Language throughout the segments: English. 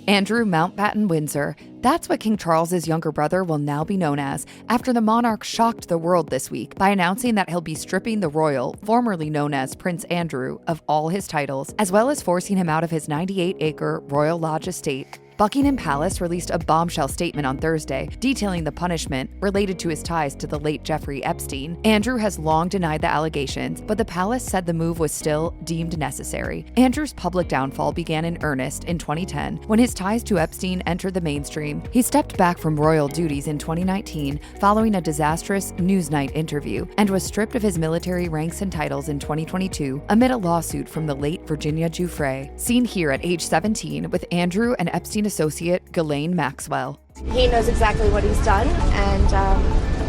Andrew Mountbatten Windsor. That's what King Charles's younger brother will now be known as, after the monarch shocked the world this week by announcing that he'll be stripping the royal, formerly known as Prince Andrew, of all his titles, as well as forcing him out of his 98-acre Royal Lodge estate. Buckingham Palace released a bombshell statement on Thursday detailing the punishment related to his ties to the late Jeffrey Epstein. Andrew has long denied the allegations, but the palace said the move was still deemed necessary. Andrew's public downfall began in earnest in 2010 when his ties to Epstein entered the mainstream. He stepped back from royal duties in 2019 following a disastrous Newsnight interview and was stripped of his military ranks and titles in 2022 amid a lawsuit from the late Virginia Giuffre. Seen here at age 17 with Andrew and Epstein associate Ghislaine Maxwell. He knows exactly what he's done, and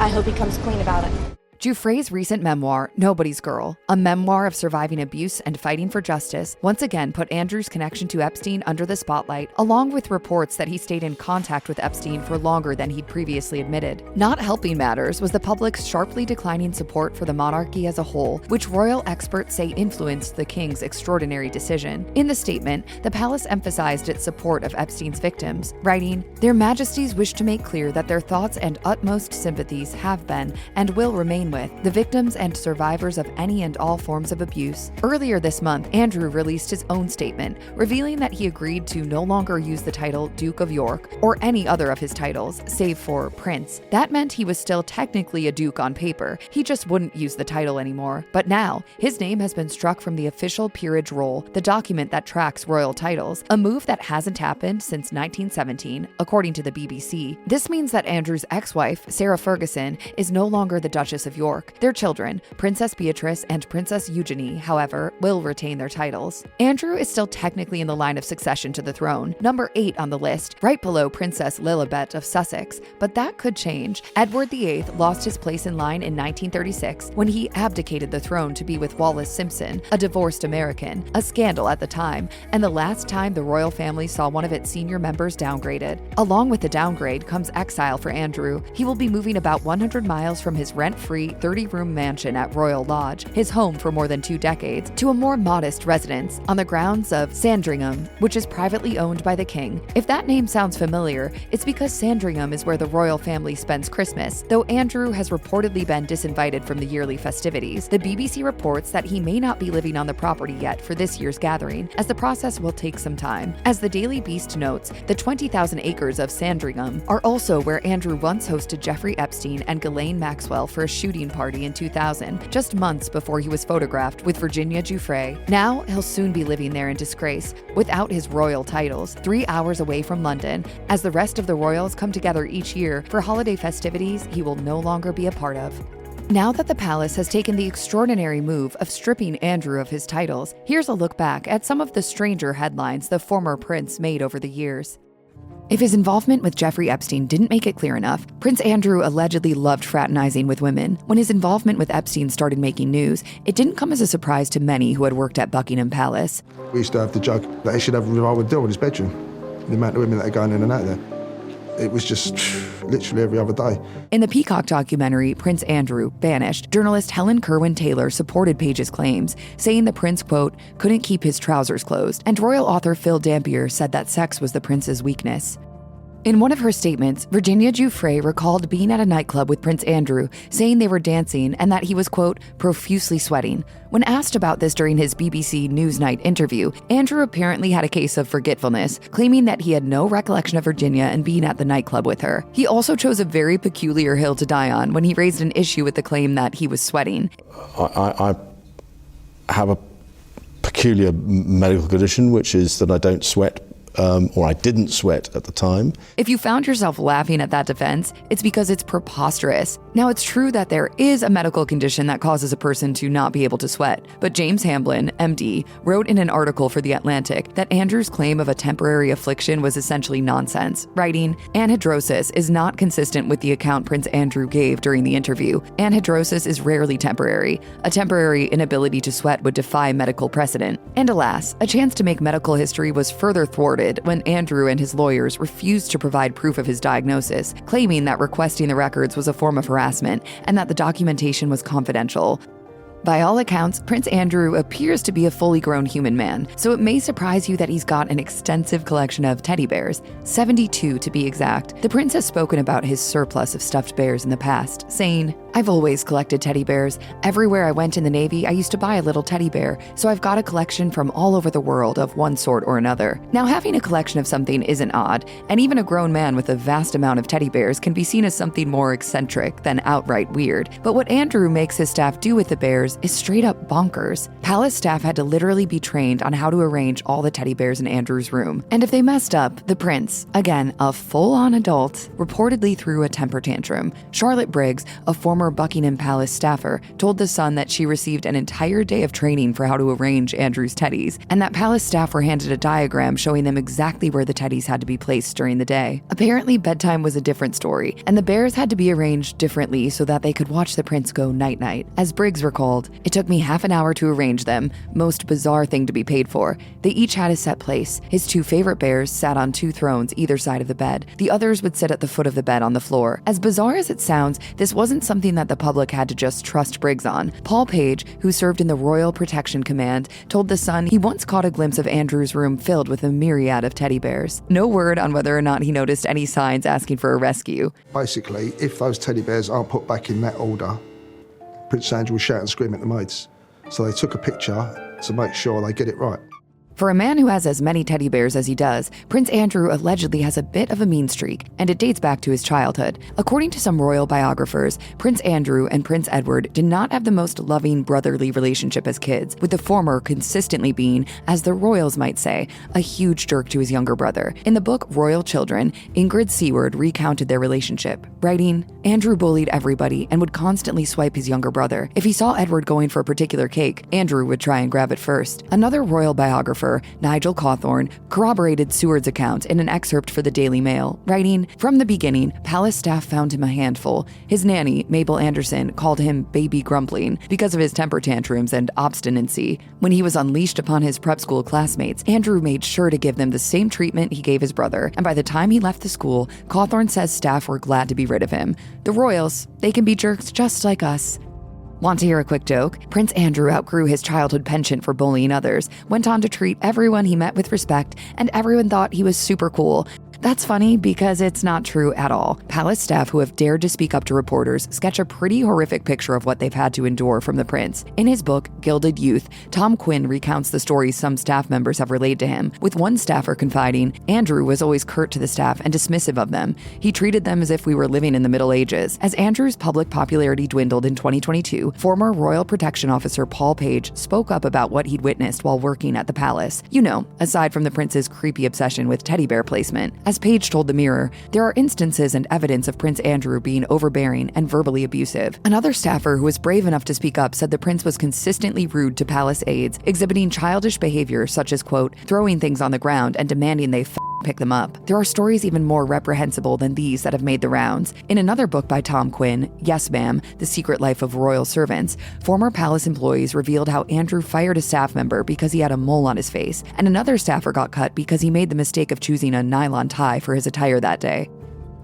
I hope he comes clean about it. Giuffre's recent memoir, Nobody's Girl, a memoir of surviving abuse and fighting for justice, once again put Andrew's connection to Epstein under the spotlight, along with reports that he stayed in contact with Epstein for longer than he'd previously admitted. Not helping matters was the public's sharply declining support for the monarchy as a whole, which royal experts say influenced the king's extraordinary decision. In the statement, the palace emphasized its support of Epstein's victims, writing, "Their Majesties wish to make clear that their thoughts and utmost sympathies have been and will remain with the victims and survivors of any and all forms of abuse." Earlier this month, Andrew released his own statement, revealing that he agreed to no longer use the title Duke of York or any other of his titles, save for Prince. That meant he was still technically a duke on paper, he just wouldn't use the title anymore. But now, his name has been struck from the official peerage roll, the document that tracks royal titles, a move that hasn't happened since 1917, according to the BBC. This means that Andrew's ex-wife, Sarah Ferguson, is no longer the Duchess of York. Their children, Princess Beatrice and Princess Eugenie, however, will retain their titles. Andrew is still technically in the line of succession to the throne, number 8 on the list, right below Princess Lilibet of Sussex, but that could change. Edward VIII lost his place in line in 1936 when he abdicated the throne to be with Wallis Simpson, a divorced American, a scandal at the time, and the last time the royal family saw one of its senior members downgraded. Along with the downgrade comes exile for Andrew. He will be moving about 100 miles from his rent-free 30-room mansion at Royal Lodge, his home for more than 2 decades, to a more modest residence on the grounds of Sandringham, which is privately owned by the king. If that name sounds familiar, it's because Sandringham is where the royal family spends Christmas, though Andrew has reportedly been disinvited from the yearly festivities. The BBC reports that he may not be living on the property yet for this year's gathering, as the process will take some time. As the Daily Beast notes, the 20,000 acres of Sandringham are also where Andrew once hosted Jeffrey Epstein and Ghislaine Maxwell for a shooting party in 2000, just months before he was photographed with Virginia Giuffre. Now, he'll soon be living there in disgrace, without his royal titles, 3 hours away from London, as the rest of the royals come together each year for holiday festivities he will no longer be a part of. Now that the palace has taken the extraordinary move of stripping Andrew of his titles, here's a look back at some of the stranger headlines the former prince made over the years. If his involvement with Jeffrey Epstein didn't make it clear enough, Prince Andrew allegedly loved fraternizing with women. When his involvement with Epstein started making news, it didn't come as a surprise to many who had worked at Buckingham Palace. We used to have the joke that he should have a revolving door in his bedroom. The amount of women that are going in and out there. It was just literally every other day. In the Peacock documentary, Prince Andrew, Banished, journalist Helen Kerwin-Taylor supported Page's claims, saying the prince, quote, couldn't keep his trousers closed, and royal author Phil Dampier said that sex was the prince's weakness. In one of her statements, Virginia Giuffre recalled being at a nightclub with Prince Andrew, saying they were dancing and that he was, quote, profusely sweating. When asked about this during his BBC Newsnight interview, Andrew apparently had a case of forgetfulness, claiming that he had no recollection of Virginia and being at the nightclub with her. He also chose a very peculiar hill to die on when he raised an issue with the claim that he was sweating. I have a peculiar medical condition, which is that I don't sweat. Or I didn't sweat at the time. If you found yourself laughing at that defense, it's because it's preposterous. Now, it's true that there is a medical condition that causes a person to not be able to sweat, but James Hamblin, MD, wrote in an article for The Atlantic that Andrew's claim of a temporary affliction was essentially nonsense, writing, "Anhidrosis is not consistent with the account Prince Andrew gave during the interview. Anhidrosis is rarely temporary. A temporary inability to sweat would defy medical precedent." And alas, a chance to make medical history was further thwarted when Andrew and his lawyers refused to provide proof of his diagnosis, claiming that requesting the records was a form of harassment and that the documentation was confidential. By all accounts, Prince Andrew appears to be a fully grown human man, so it may surprise you that he's got an extensive collection of teddy bears, 72 to be exact. The prince has spoken about his surplus of stuffed bears in the past, saying, "I've always collected teddy bears. Everywhere I went in the Navy, I used to buy a little teddy bear, so I've got a collection from all over the world of one sort or another." Now, having a collection of something isn't odd, and even a grown man with a vast amount of teddy bears can be seen as something more eccentric than outright weird. But what Andrew makes his staff do with the bears is straight up bonkers. Palace staff had to literally be trained on how to arrange all the teddy bears in Andrew's room. And if they messed up, the prince, again, a full-on adult, reportedly threw a temper tantrum. Charlotte Briggs, a former Buckingham Palace staffer, told The Sun that she received an entire day of training for how to arrange Andrew's teddies, and that palace staff were handed a diagram showing them exactly where the teddies had to be placed during the day. Apparently, bedtime was a different story, and the bears had to be arranged differently so that they could watch the prince go night-night. As Briggs recalled, "It took me half an hour to arrange them, most bizarre thing to be paid for. They each had a set place. His two favorite bears sat on two thrones either side of the bed. The others would sit at the foot of the bed on the floor." As bizarre as it sounds, this wasn't something that the public had to just trust Briggs on. Paul Page, who served in the Royal Protection Command, told The Sun he once caught a glimpse of Andrew's room filled with a myriad of teddy bears. No word on whether or not he noticed any signs asking for a rescue. Basically, if those teddy bears aren't put back in that order, Prince Andrew will shout and scream at the maids. So they took a picture to make sure they get it right. For a man who has as many teddy bears as he does, Prince Andrew allegedly has a bit of a mean streak, and it dates back to his childhood. According to some royal biographers, Prince Andrew and Prince Edward did not have the most loving brotherly relationship as kids, with the former consistently being, as the royals might say, a huge jerk to his younger brother. In the book Royal Children, Ingrid Seward recounted their relationship, writing, "Andrew bullied everybody and would constantly swipe his younger brother. If he saw Edward going for a particular cake, Andrew would try and grab it first." Another royal biographer, Nigel Cawthorne, corroborated Seward's account in an excerpt for the Daily Mail, writing, "From the beginning, palace staff found him a handful. His nanny, Mabel Anderson, called him Baby Grumbling because of his temper tantrums and obstinacy. When he was unleashed upon his prep school classmates, Andrew made sure to give them the same treatment he gave his brother, and by the time he left the school, Cawthorne says staff were glad to be rid of him. The royals, they can be jerks just like us." Want to hear a quick joke? Prince Andrew outgrew his childhood penchant for bullying others, went on to treat everyone he met with respect, and everyone thought he was super cool. That's funny because it's not true at all. Palace staff who have dared to speak up to reporters sketch a pretty horrific picture of what they've had to endure from the prince. In his book, Gilded Youth, Tom Quinn recounts the stories some staff members have relayed to him, with one staffer confiding, "Andrew was always curt to the staff and dismissive of them. He treated them as if we were living in the Middle Ages." As Andrew's public popularity dwindled in 2022, former Royal Protection Officer Paul Page spoke up about what he'd witnessed while working at the palace. You know, aside from the prince's creepy obsession with teddy bear placement. As Page told the Mirror, there are instances and evidence of Prince Andrew being overbearing and verbally abusive. Another staffer who was brave enough to speak up said the prince was consistently rude to palace aides, exhibiting childish behavior such as, quote, throwing things on the ground and demanding they pick them up. There are stories even more reprehensible than these that have made the rounds. In another book by Tom Quinn, Yes Ma'am, The Secret Life of Royal Servants, former palace employees revealed how Andrew fired a staff member because he had a mole on his face, and another staffer got cut because he made the mistake of choosing a nylon tie for his attire that day.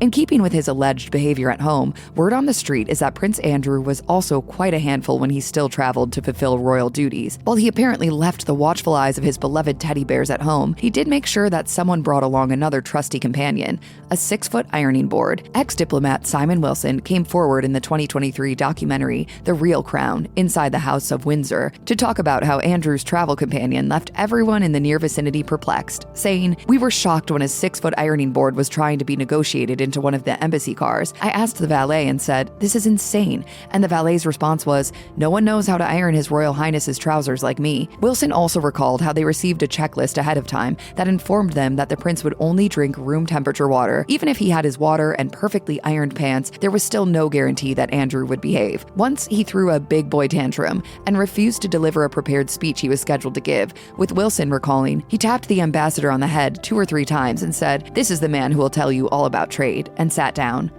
In keeping with his alleged behavior at home, word on the street is that Prince Andrew was also quite a handful when he still traveled to fulfill royal duties. While he apparently left the watchful eyes of his beloved teddy bears at home, he did make sure that someone brought along another trusty companion, a 6-foot ironing board. Ex-diplomat Simon Wilson came forward in the 2023 documentary The Real Crown, Inside the House of Windsor, to talk about how Andrew's travel companion left everyone in the near vicinity perplexed, saying, "We were shocked when a 6-foot ironing board was trying to be negotiated into one of the embassy cars. I asked the valet and said, 'This is insane.' And the valet's response was, 'No one knows how to iron His Royal Highness's trousers like me.'" Wilson also recalled how they received a checklist ahead of time that informed them that the prince would only drink room temperature water. Even if he had his water and perfectly ironed pants, there was still no guarantee that Andrew would behave. Once he threw a big boy tantrum and refused to deliver a prepared speech he was scheduled to give, with Wilson recalling, he tapped the ambassador on the head 2 or 3 times and said, "This is the man who will tell you all about trade," and sat down.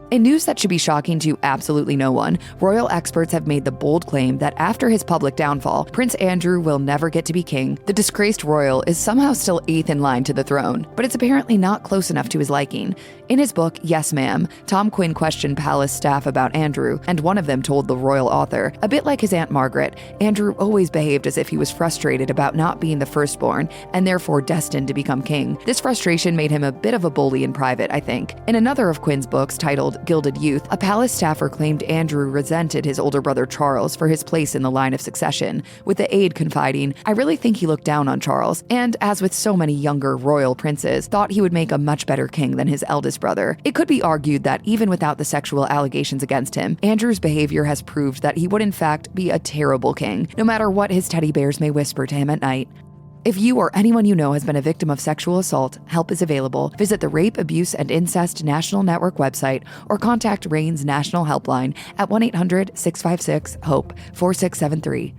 In news that should be shocking to absolutely no one, royal experts have made the bold claim that after his public downfall, Prince Andrew will never get to be king. The disgraced royal is somehow still 8th in line to the throne, but it's apparently not close enough to his liking. In his book, Yes Ma'am, Tom Quinn questioned palace staff about Andrew, and one of them told the royal author, a bit like his Aunt Margaret, Andrew always behaved as if he was frustrated about not being the firstborn and therefore destined to become king. This frustration made him a bit of a bully in private, I think. In another of Quinn's books, titled Gilded Youth, a palace staffer claimed Andrew resented his older brother Charles for his place in the line of succession, with the aide confiding, I really think he looked down on Charles, and, as with so many younger royal princes, thought he would make a much better king than his eldest brother. It could be argued that even without the sexual allegations against him, Andrew's behavior has proved that he would in fact be a terrible king, no matter what his teddy bears may whisper to him at night. If you or anyone you know has been a victim of sexual assault, help is available. Visit the Rape, Abuse, and Incest National Network website or contact RAIN's National Helpline at 1-800-656-HOPE 4673.